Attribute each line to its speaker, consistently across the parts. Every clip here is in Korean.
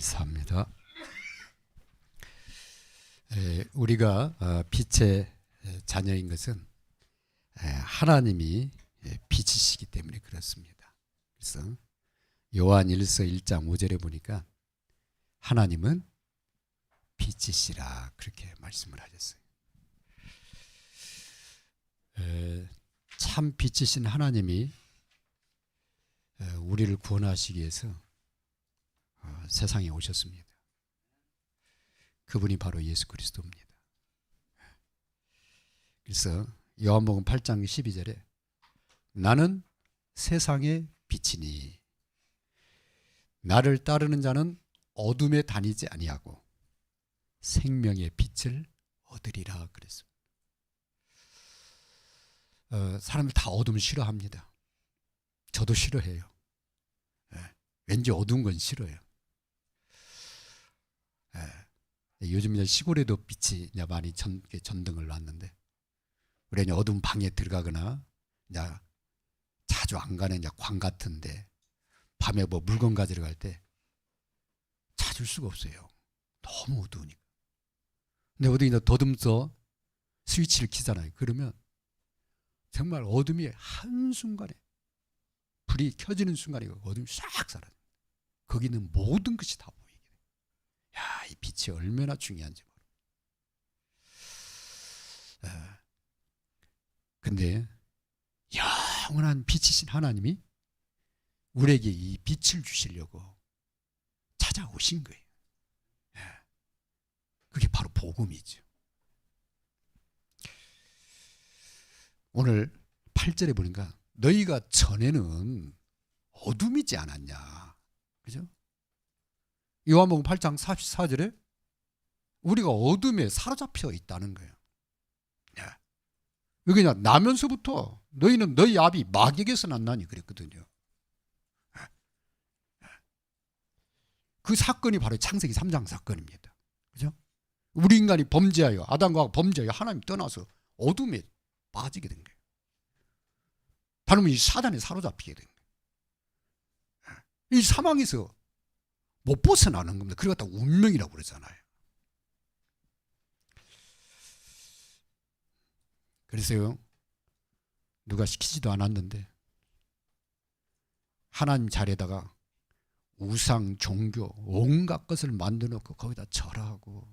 Speaker 1: 감사합니다. 우리가 빛의 자녀인 것은 하나님이 빛이시기 때문에 그렇습니다. 그래서 요한 1서 1장 5절에 보니까 하나님은 빛이시라 그렇게 말씀을 하셨어요. 참 빛이신 하나님이 우리를 구원하시기 위해서 세상에 오셨습니다. 그분이 바로 예수 그리스도입니다. 그래서 요한복음 8장 12절에 나는 세상의 빛이니 나를 따르는 자는 어둠에 다니지 아니하고 생명의 빛을 얻으리라 그랬습니다. 사람들 다 어둠 싫어합니다. 저도 싫어해요. 왠지 어두운 건 싫어요. 요즘 이제 시골에도 빛이 이제 많이 전등을 놨는데 우리 이제 어두운 방에 들어가거나 이제 자주 안 가는 이제 광 같은데 밤에 뭐 물건 가지러 갈 때 찾을 수가 없어요. 너무 어두우니까. 근데 어디 이제 더듬서 스위치를 켜잖아요. 그러면 정말 어둠이 한순간에 불이 켜지는 순간에 어둠이 싹 사라져요. 거기는 모든 것이 다 보이게 돼요. 야, 이 빛이 얼마나 중요한지 모르겠어요. 근데 영원한 빛이신 하나님이 우리에게 이 빛을 주시려고 찾아오신 거예요. 그게 바로 복음이죠. 오늘 8절에 보니까 너희가 전에는 어둠이지 않았냐. 그죠? 요한복음 8장 44절에 우리가 어둠에 사로잡혀 있다는 거예요. 여기 나면서부터 너희는 너희 아비 마귀에게서 났나니 그랬거든요. 그 사건이 바로 창세기 3장 사건입니다. 그죠? 우리 인간이 범죄하여 아담과 하와 범죄하여 하나님 떠나서 어둠에 빠지게 된 거예요. 바로 이 사단에 사로잡히게 된 거예요. 이 사망에서 못 벗어나는 겁니다. 그걸 갖다 운명이라고 그러잖아요. 그래서요, 누가 시키지도 않았는데 하나님 자리에다가 우상, 종교, 온갖 것을 만들어 놓고 거기다 절하고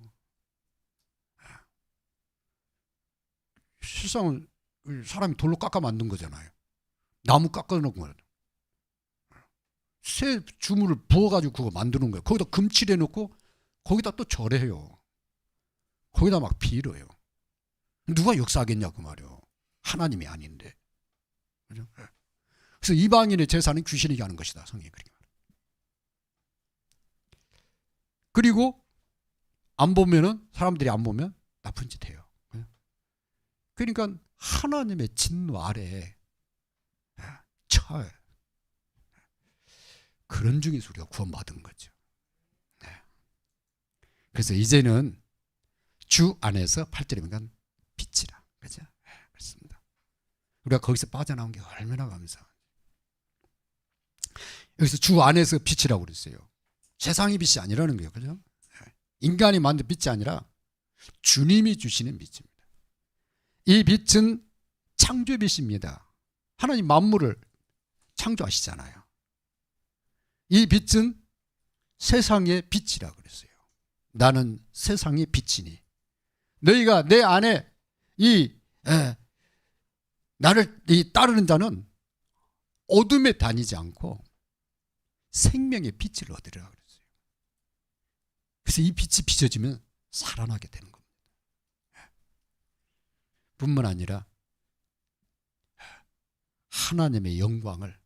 Speaker 1: 실상은 사람이 돌로 깎아 만든 거잖아요. 나무 깎아 놓은 거예요. 새 주물을 부어가지고 그거 만드는 거예요. 거기다 금칠해 놓고 거기다 또 절해요. 거기다 막 빌어요. 누가 역사하겠냐고 말이요. 하나님이 아닌데. 그죠? 그래서 이방인의 제사는 귀신에게 하는 것이다. 성경이 그렇게 말해요. 그리고 안 보면은 사람들이 안 보면 나쁜 짓 해요. 그러니까 하나님의 진노 아래에 처해. 그런 중에서 우리가 구원받은 거죠. 그래서 이제는 주 안에서 8절에 보면 빛이라. 그죠? 그렇습니다. 우리가 거기서 빠져나온 게 얼마나 감사해요. 여기서 주 안에서 빛이라고 그랬어요. 세상의 빛이 아니라는 거예요. 그죠? 인간이 만든 빛이 아니라 주님이 주시는 빛입니다. 이 빛은 창조의 빛입니다. 하나님 만물을 창조하시잖아요. 이 빛은 세상의 빛이라고 그랬어요. 나는 세상의 빛이니 너희가 내 안에 나를 따르는 자는 어둠에 다니지 않고 생명의 빛을 얻으리라 그랬어요. 그래서 이 빛이 비춰지면 살아나게 되는 겁니다. 뿐만 아니라 하나님의 영광을,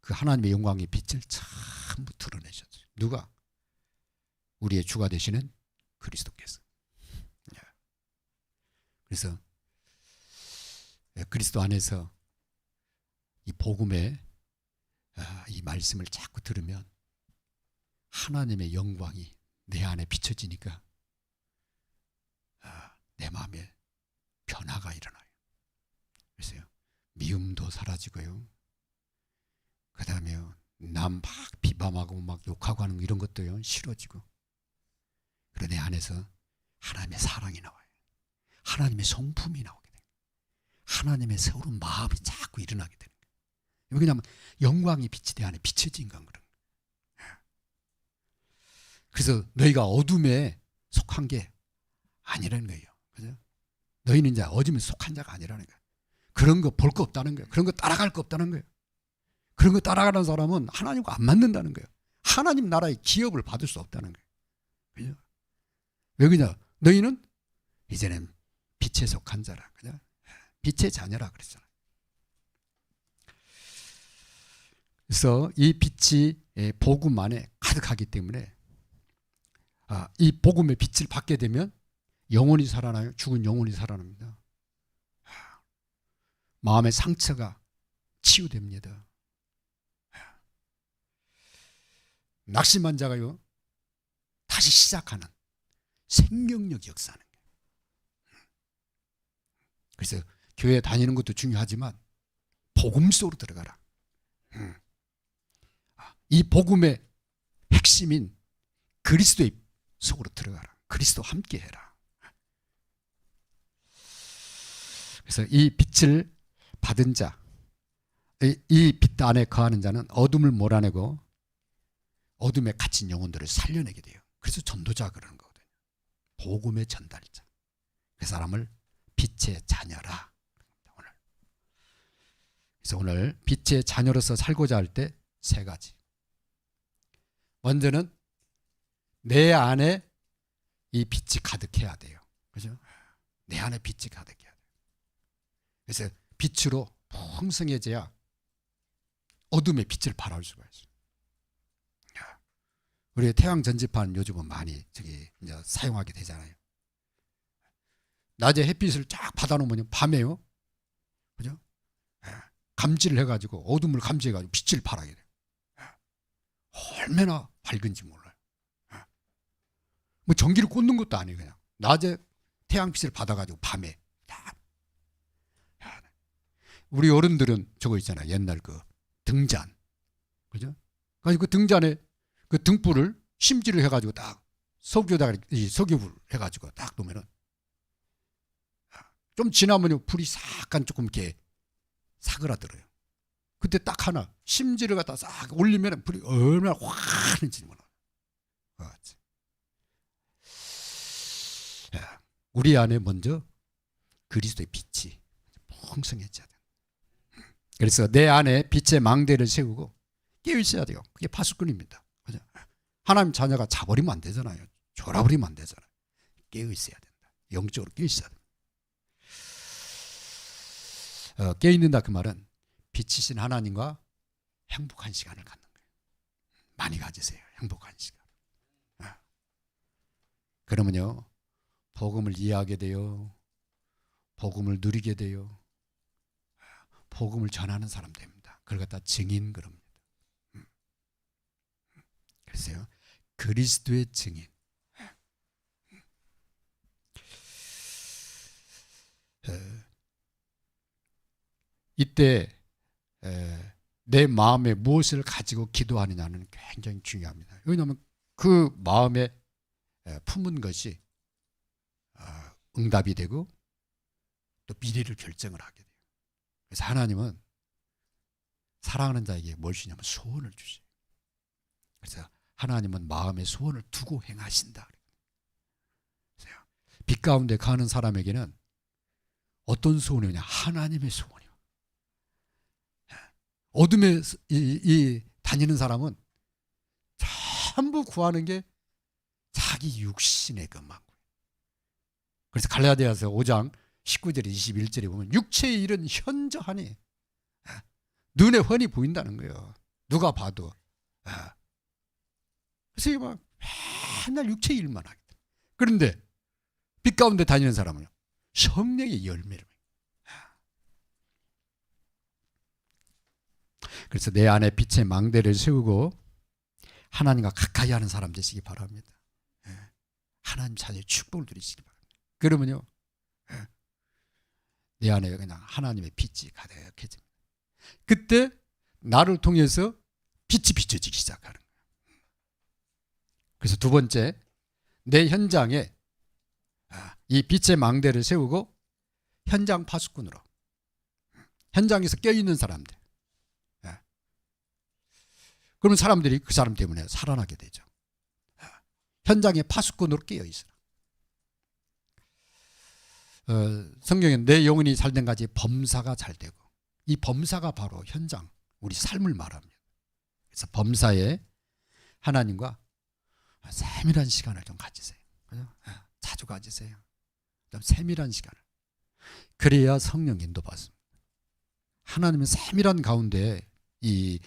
Speaker 1: 그 하나님의 영광의 빛을 전부 드러내셨어요. 누가? 우리의 주가 되시는 그리스도께서. 그래서 그리스도 안에서 이 복음의 이 말씀을 자꾸 들으면 하나님의 영광이 내 안에 비춰지니까 내 마음에 변화가 일어나요. 그래서 미움도 사라지고요. 그 다음에 남 막 비방하고 막 욕하고 하는 이런 것도요 싫어지고. 그런 내 안에서 하나님의 사랑이 나와요. 하나님의 성품이 나오게 돼요. 하나님의 새로운 마음이 자꾸 일어나게 되는 거예요. 왜냐하면 영광이 빛이 내 안에 비춰진 건 그런 거예요. 그래서 너희가 어둠에 속한 게 아니라는 거예요. 그죠? 너희는 이제 어둠에 속한 자가 아니라는 거예요. 그런 거 볼 거 없다는 거예요. 그런 거 따라갈 거 없다는 거예요. 그런 거 따라가는 사람은 하나님과 안 맞는다는 거예요. 하나님 나라의 기업을 받을 수 없다는 거예요. 그죠? 왜 그러냐? 너희는 이제는 빛에 속한 자라. 그죠? 빛의 자녀라 그랬잖아요. 그래서 이 빛이 복음 안에 가득하기 때문에 이 복음의 빛을 받게 되면 영혼이 살아나요. 죽은 영혼이 살아납니다. 마음의 상처가 치유됩니다. 낙심한 자가요 다시 시작하는 생명력 역사하는 거예요. 그래서 교회 다니는 것도 중요하지만 복음 속으로 들어가라. 이 복음의 핵심인 그리스도의 속으로 들어가라. 그리스도 함께 해라. 그래서 이 빛을 받은 자, 이 빛 안에 거하는 자는 어둠을 몰아내고 어둠에 갇힌 영혼들을 살려내게 돼요. 그래서 전도자 그러는 거거든요. 복음의 전달자. 그 사람을 빛의 자녀라. 그래서 오늘 빛의 자녀로서 살고자 할 때 세 가지. 먼저는 내 안에 이 빛이 가득해야 돼요. 그죠? 내 안에 빛이 가득해야 돼요. 그래서 빛으로 풍성해져야 어둠의 빛을 발할 수가 있어요. 우리 태양 전지판 요즘은 많이 이제 사용하게 되잖아요. 낮에 햇빛을 쫙 받아놓으면 밤에요, 그죠? 감지를 해가지고 어둠을 감지해가지고 빛을 발하게 돼요. 얼마나 밝은지 몰라요. 뭐 전기를 꽂는 것도 아니에요. 그냥 낮에 태양빛을 받아가지고 밤에 딱. 우리 어른들은 저거 있잖아요. 옛날 그 등잔, 그죠? 그래서 그 등잔에 그 등불을 심지를 해가지고 딱 석유불 해가지고 딱 놓으면은 좀 지나면 불이 약간 조금 이렇게 사그라들어요. 그때 딱 하나 심지를 갖다 싹 올리면 불이 얼마나 환한지 몰라요. 우리 안에 먼저 그리스도의 빛이 풍성해져야 돼요. 그래서 내 안에 빛의 망대를 세우고 깨어 있어야 돼요. 그게 파수꾼입니다. 그죠? 하나님 자녀가 자버리면 안 되잖아요. 졸아버리면 안 되잖아요. 깨어 있어야 된다. 영적으로 깨어 있어야 된다. 깨어 있는다 그 말은 빛이신 하나님과 행복한 시간을 갖는 거예요. 많이 가지세요. 행복한 시간. 그러면요 복음을 이해하게 돼요. 복음을 누리게 돼요. 복음을 전하는 사람 됩니다. 그걸 갖다 증인 그럽니다. 그래서요 그리스도의 증인. 이때 내 마음에 무엇을 가지고 기도하느냐는 굉장히 중요합니다. 왜냐하면 그 마음에 품은 것이 응답이 되고 또 미래를 결정을 하게 돼요. 그래서 하나님은 사랑하는 자에게 뭘 주냐면 소원을 주셔요. 그래서 하나님은 마음의 소원을 두고 행하신다. 그래서 빛 가운데 가는 사람에게는 어떤 소원이냐? 하나님의 소원이요. 어둠에 다니는 사람은 전부 구하는 게 자기 육신의 것만. 그래서 갈라디아서 5장 19절에 21절에 보면 육체의 일은 현저하니 눈에 훤히 보인다는 거예요. 누가 봐도. 그래서 막 맨날 육체의 일만 하게 돼. 그런데 빛 가운데 다니는 사람은요 성령의 열매를. 그래서 내 안에 빛의 망대를 세우고 하나님과 가까이 하는 사람 되시기 바랍니다. 하나님 자녀의 축복을 누리시기 바랍니다. 그러면요 내 안에 그냥 하나님의 빛이 가득해집니다. 그때 나를 통해서 빛이 비춰지기 시작하는 거예요. 그래서 두 번째, 내 현장에 이 빛의 망대를 세우고 현장 파수꾼으로, 현장에서 껴있는 사람들, 그러면 사람들이 그 사람 때문에 살아나게 되죠. 현장에 파수꾼으로 끼어있어라. 성경에 내 영혼이 잘된 가지 범사가 잘되고, 이 범사가 바로 현장, 우리 삶을 말합니다. 그래서 범사에 하나님과 세밀한 시간을 좀 가지세요. 자주 가지세요. 좀 세밀한 시간을. 그래야 성령 인도받습니다. 하나님은 세밀한 가운데 이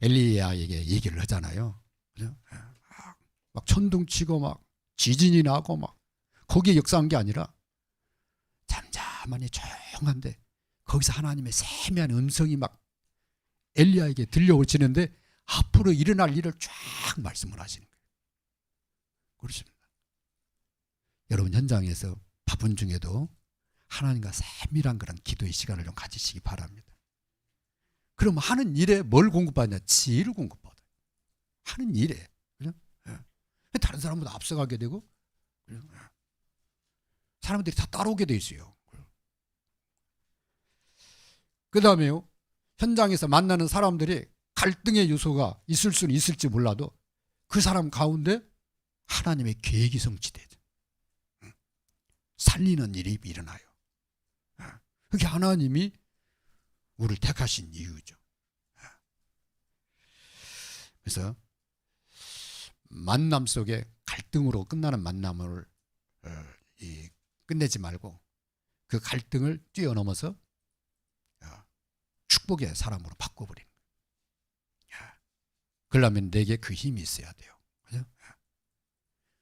Speaker 1: 엘리야에게 얘기를 하잖아요. 그죠? 막 천둥치고 막 지진이 나고 막 거기에 역사한 게 아니라 잠잠하니 조용한데 거기서 하나님의 세미한 음성이 막 엘리야에게 들려오시는데 앞으로 일어날 일을 쫙 말씀을 하시는 거예요. 그렇습니다. 여러분 현장에서 바쁜 중에도 하나님과 세밀한 그런 기도의 시간을 좀 가지시기 바랍니다. 그럼 하는 일에 뭘 공급받냐? 지혜를 공급받아요. 하는 일에. 그죠? 다른 사람보다 앞서가게 되고, 사람들이 다 따라오게 돼 있어요. 그 다음에요, 현장에서 만나는 사람들이 갈등의 요소가 있을 수는 있을지 몰라도 그 사람 가운데 하나님의 계획이 성취되죠. 살리는 일이 일어나요. 그게 하나님이 우리를 택하신 이유죠. 그래서 만남 속에 갈등으로 끝나는 만남을 끝내지 말고 그 갈등을 뛰어넘어서 축복의 사람으로 바꿔버리는 거예요. 그러려면 내게 그 힘이 있어야 돼요. 그죠?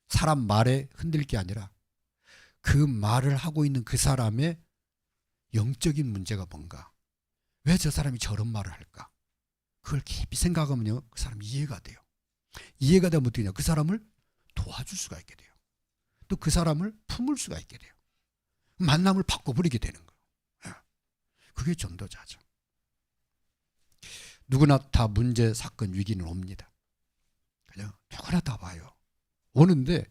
Speaker 1: 사람 말에 흔들 게 아니라 그 말을 하고 있는 그 사람의 영적인 문제가 뭔가, 왜 저 사람이 저런 말을 할까, 그걸 깊이 생각하면요 그 사람이 이해가 돼요. 이해가 되면 어떻게 되냐, 그 사람을 도와줄 수가 있게 돼요. 또 그 사람을 품을 수가 있게 돼요. 만남을 바꿔버리게 되는 거예요. 그게 전도자죠. 누구나 다 문제, 사건, 위기는 옵니다. 그죠? 누구나 다 봐요. 오는데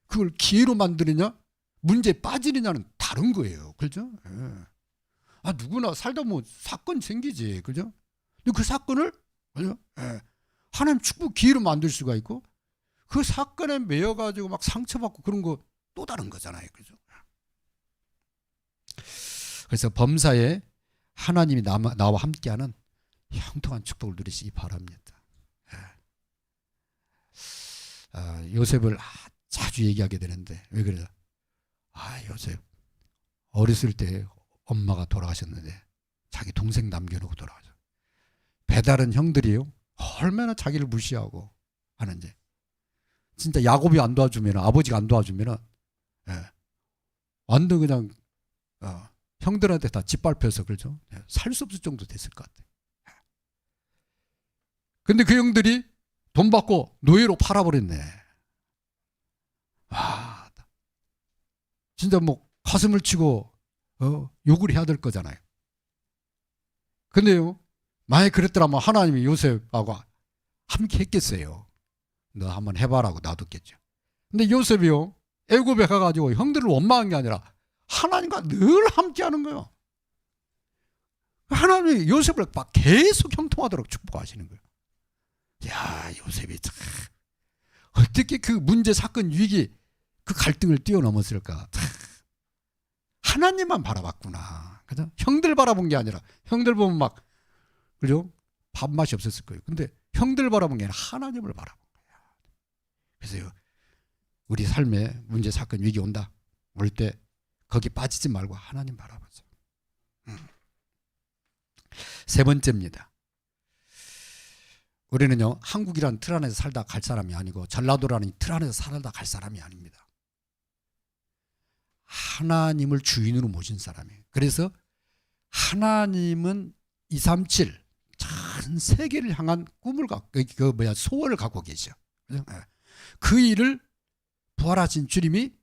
Speaker 1: 그걸 기회로 만드느냐 문제에 빠지느냐는 다른 거예요. 그죠? 누구나 살다 보면 사건 생기지. 그죠? 근데 그 사건을, 그죠? 하나님 축복 기회로 만들 수가 있고, 그 사건에 매여가지고 막 상처받고 그런 거 또 다른 거잖아요. 그죠? 그래서 범사에 하나님이 나와 함께하는 형통한 축복을 누리시기 바랍니다. 요셉을 자주 얘기하게 되는데, 왜 그래요? 요셉 어렸을 때 엄마가 돌아가셨는데 자기 동생 남겨놓고 돌아가죠. 배다른 형들이요 얼마나 자기를 무시하고 하는지. 진짜 야곱이 안 도와주면, 아버지가 안 도와주면 완전 그냥 형들한테 다 짓밟혀서, 그렇죠? 살 수 없을 정도 됐을 것 같아요. 근데 그 형들이 돈 받고 노예로 팔아버렸네. 진짜 뭐 가슴을 치고 욕을 해야 될 거잖아요. 근데요, 만약에 그랬더라면 하나님이 요셉하고 함께 했겠어요. 너 한번 해봐라고 놔뒀겠죠. 근데 요셉이요, 애굽에 가가지고 형들을 원망한 게 아니라 하나님과 늘 함께 하는 거예요. 하나님이 요셉을 막 계속 형통하도록 축복하시는 거예요. 야, 요셉이 참 어떻게 그 문제, 사건, 위기, 그 갈등을 뛰어넘었을까. 참 하나님만 바라봤구나. 그죠? 형들 바라본 게 아니라, 형들 보면 막, 그죠? 밥맛이 없었을 거예요. 근데 형들 바라본 게 아니라 하나님을 바라본 거예요. 그래서 우리 삶에 문제, 사건, 위기 온다. 올 때 거기 빠지지 말고 하나님 바라보자. 세 번째입니다. 우리는요, 한국이라는 틀 안에서 살다 갈 사람이 아니고 전라도라는 틀 안에서 살다 갈 사람이 아닙니다. 하나님을 주인으로 모신 사람이에요. 그래서 하나님은 237 전 세계를 향한 꿈을 갖고, 소원을 갖고 계셔. 그 일을 부활하신 주님이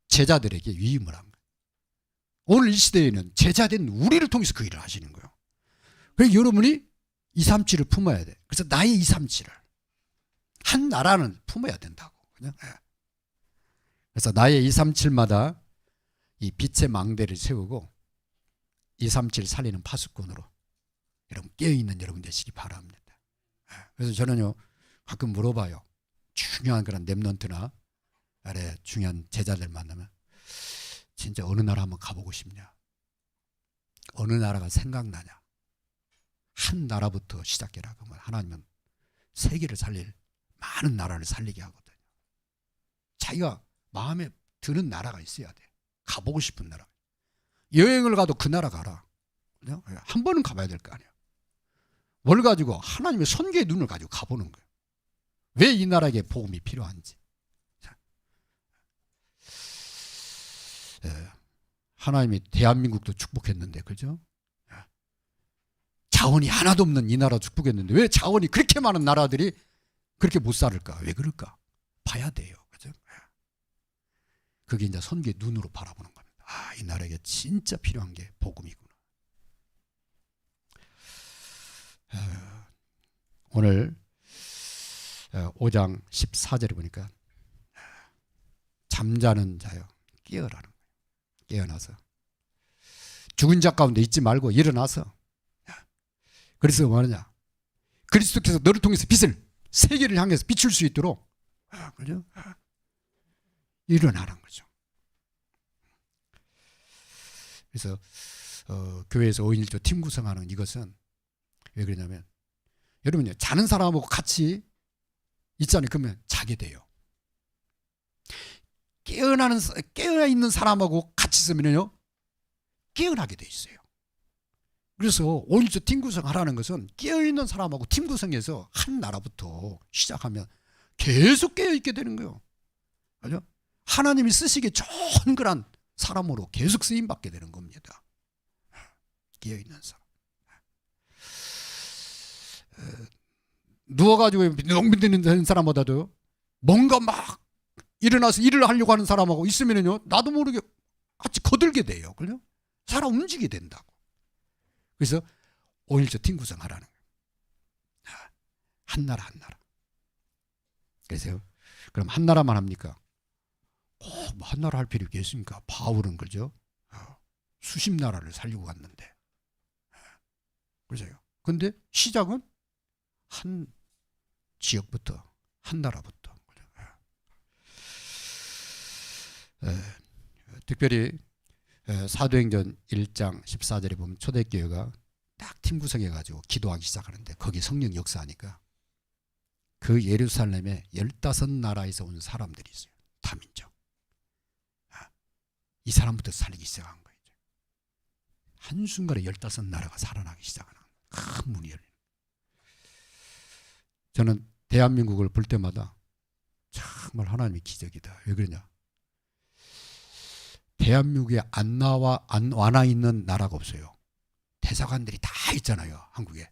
Speaker 1: 제자들에게 위임을 한 거예요. 오늘 이 시대에는 제자된 우리를 통해서 그 일을 하시는 거예요. 그래서 여러분이 237을 품어야 돼. 그래서 나의 237을 한 나라는 품어야 된다고. 그냥. 그래서 나의 237마다 이 빛의 망대를 세우고 237 살리는 파수꾼으로 여러분 깨어있는 여러분 되시기 바랍니다. 그래서 저는요 가끔 물어봐요. 중요한 그런 렘넌트나 아래 중요한 제자들 만나면 진짜 어느 나라 한번 가보고 싶냐? 어느 나라가 생각나냐? 한 나라부터 시작해라. 그러면 하나님은 세계를 살릴 많은 나라를 살리게 하거든요. 자기가 마음에 드는 나라가 있어야 돼. 가보고 싶은 나라. 여행을 가도 그 나라 가라. 그냥 한 번은 가봐야 될 거 아니야. 뭘 가지고 하나님의 선교의 눈을 가지고 가보는 거예요. 왜 이 나라에게 복음이 필요한지. 하나님이 대한민국도 축복했는데, 그죠? 자원이 하나도 없는 이 나라 축복했는데 왜 자원이 그렇게 많은 나라들이 그렇게 못 살을까? 왜 그럴까? 봐야 돼요. 그죠? 그게 이제 선교의 눈으로 바라보는 겁니다. 아, 이 나라에게 진짜 필요한 게 복음이구나. 오늘 5장 14절에 보니까 잠자는 자여 깨어라는 거예요. 깨어나서 죽은 자 가운데 있지 말고 일어나서. 그래서 뭐하느냐? 그리스도께서 너를 통해서 빛을 세계를 향해서 비출 수 있도록 그죠? 일어나는 거죠. 그래서 교회에서 5인 1조 팀 구성하는 이것은 왜 그러냐면 여러분요 자는 사람하고 같이 있잖아요. 그러면 자게 돼요. 깨어있는 사람하고 같이 있으면요 깨어나게 돼 있어요. 그래서 5인 1조 팀 구성하라는 것은 깨어있는 사람하고 팀 구성해서 한 나라부터 시작하면 계속 깨어있게 되는 거예요. 그죠? 하나님이 쓰시기에 좋은 그런 사람으로 계속 쓰임받게 되는 겁니다. 깨어있는 사람. 누워가지고 농민되는 사람보다도 뭔가 막 일어나서 일을 하려고 하는 사람하고 있으면요 나도 모르게 같이 거들게 돼요. 그죠? 사람 움직이게 된다고. 그래서 5.1조 팀 구성하라는 거예요. 한 나라 한 나라. 그래서 그럼 한 나라만 합니까? 뭐 한 나라 할 필요 있겠습니까? 바울은 그죠? 수십 나라를 살리고 갔는데. 그죠? 근데 시작은 한 지역부터, 한 나라부터. 특별히 사도행전 1장 14절에 보면 초대교회가 딱 팀 구성해가지고 기도하기 시작하는데 거기 성령 역사하니까 그 예루살렘에 15나라에서 온 사람들이 있어요. 다민족. 이 사람부터 살리기 시작한 거예요. 한순간에 15나라가 살아나기 시작하는 큰 문이 열리는. 저는 대한민국을 볼 때마다 정말 하나님의 기적이다. 왜 그러냐? 대한민국에 안 와나 있는 나라가 없어요. 대사관들이 다 있잖아요. 한국에.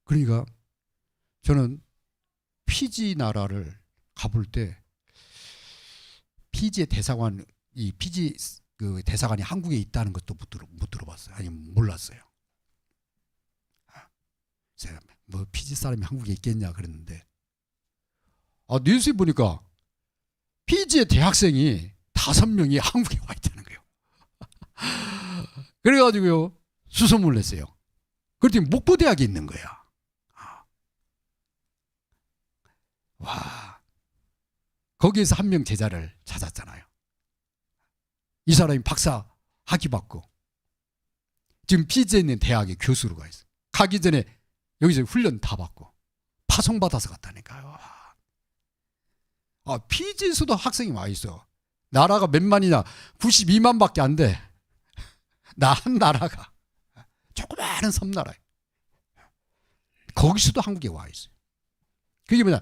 Speaker 1: 그러니까 저는 피지 나라를 가볼 때 피지의 대사관, 이 피지 그 대사관이 한국에 있다는 것도 못 들어봤어요. 아니 몰랐어요. 제가 뭐 피지 사람이 한국에 있겠냐 그랬는데 뉴스에 보니까 피지의 대학생이 5명이 한국에 와 있다는 거예요. 그래가지고요 수소문을 냈어요. 그랬더니 목포대학에 있는 거야. 와, 거기에서 한 명 제자를 찾았잖아요. 이 사람이 박사 학위 받고 지금 피지에 있는 대학에 교수로 가 있어. 가기 전에 여기서 훈련 다 받고 파송받아서 갔다니까요. 피지에서도 학생이 와 있어. 나라가 몇 만이냐? 92만밖에 안 돼. 나 한 나라가 조그마한 섬나라에 거기서도 한국에 와 있어요. 그게 뭐냐?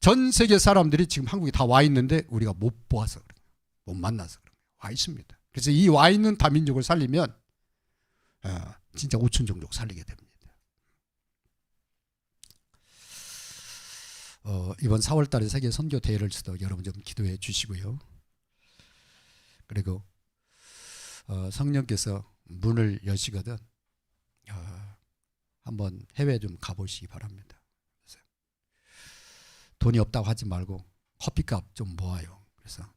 Speaker 1: 전 세계 사람들이 지금 한국에 다 와 있는데 우리가 못 보아서 그래요. 못 만나서 그래요. 와 있습니다. 그래서 이 와 있는 다민족을 살리면 진짜 5천 종족 살리게 됩니다. 이번 4월 달에 세계 선교 대회를 있어도 여러분 좀 기도해 주시고요. 그리고 성령께서 문을 여시거든 한번 해외 좀 가보시기 바랍니다. 그래서 돈이 없다고 하지 말고 커피값 좀 모아요. 그래서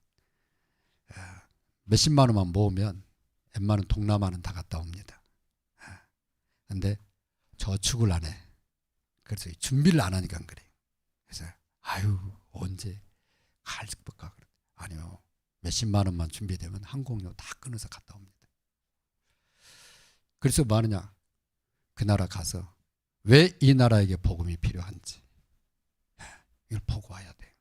Speaker 1: 몇십만 원만 모으면 웬만한 동남아는 다 갔다 옵니다. 근데 저축을 안 해. 그래서 준비를 안 하니까 그래요. 그래서 아유 언제 갈 것까 아니요. 몇십만 원만 준비되면 항공료 다 끊어서 갔다 옵니다. 그래서 뭐 하느냐? 그 나라 가서 왜 이 나라에게 복음이 필요한지 이걸 보고 와야 돼요.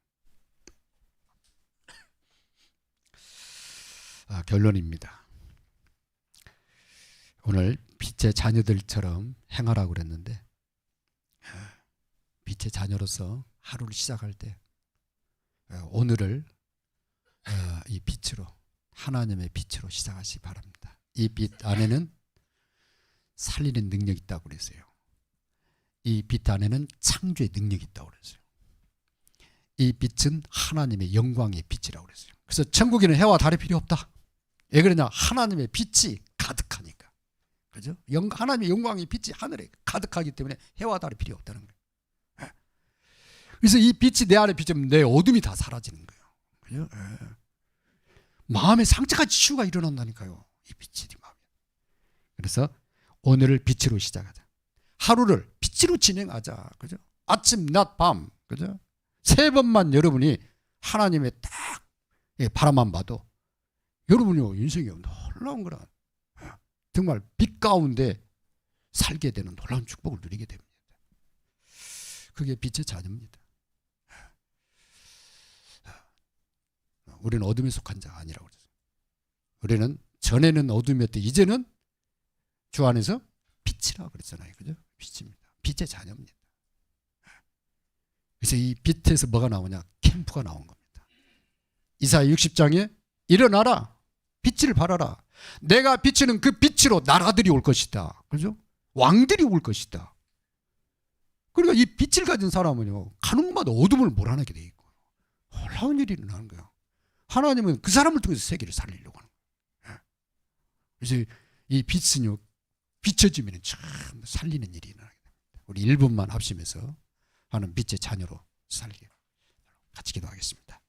Speaker 1: 결론입니다. 오늘 빛의 자녀들처럼 행하라고 그랬는데 빛의 자녀로서 하루를 시작할 때 오늘을 이 빛으로 하나님의 빛으로 시작하시기 바랍니다. 이 빛 안에는 살리는 능력이 있다고 그랬어요. 이 빛 안에는 창조의 능력이 있다고 그랬어요. 이 빛은 하나님의 영광의 빛이라고 그랬어요. 그래서 천국에는 해와 달이 필요 없다. 왜 그러냐? 하나님의 빛이 가득하니까. 그죠? 하나님의 영광의 빛이 하늘에 가득하기 때문에 해와 달이 필요 없다는 거예요. 그래서 이 빛이 내 안에 비치면 내 어둠이 다 사라지는 거예요. 그죠? 마음의 상처까지 치유가 일어난다니까요. 이 빛이 네 마음에. 그래서 오늘을 빛으로 시작하자. 하루를 빛으로 진행하자. 그죠? 아침, 낮, 밤. 그죠? 3번만 여러분이 하나님의 딱 바라만 봐도 여러분이 인생이 놀라운 거라. 정말 빛 가운데 살게 되는 놀라운 축복을 누리게 됩니다. 그게 빛의 자녀입니다. 우리는 어둠에 속한 자가 아니라고 그랬어요. 우리는 전에는 어둠이었대 이제는 주 안에서 빛이라고 그랬잖아요. 그죠? 빛입니다. 빛의 자녀입니다. 그래서 이 빛에서 뭐가 나오냐? 캠프가 나온 겁니다. 이사야 60장에 일어나라. 빛을 발하라. 내가 비치는 그 빛으로 나라들이 올 것이다. 그죠? 왕들이 올 것이다. 그러니까 이 빛을 가진 사람은요, 가는 곳마다 어둠을 몰아내게 돼 있고 놀라운 일이 일어나는 거예요. 하나님은 그 사람을 통해서 세계를 살리려고 하는 거예요. 그래서 이 빛은요, 비춰지면 참 살리는 일이 일어나게 됩니다. 우리 1분만 합심해서 하는 빛의 자녀로 살게 같이 기도하겠습니다.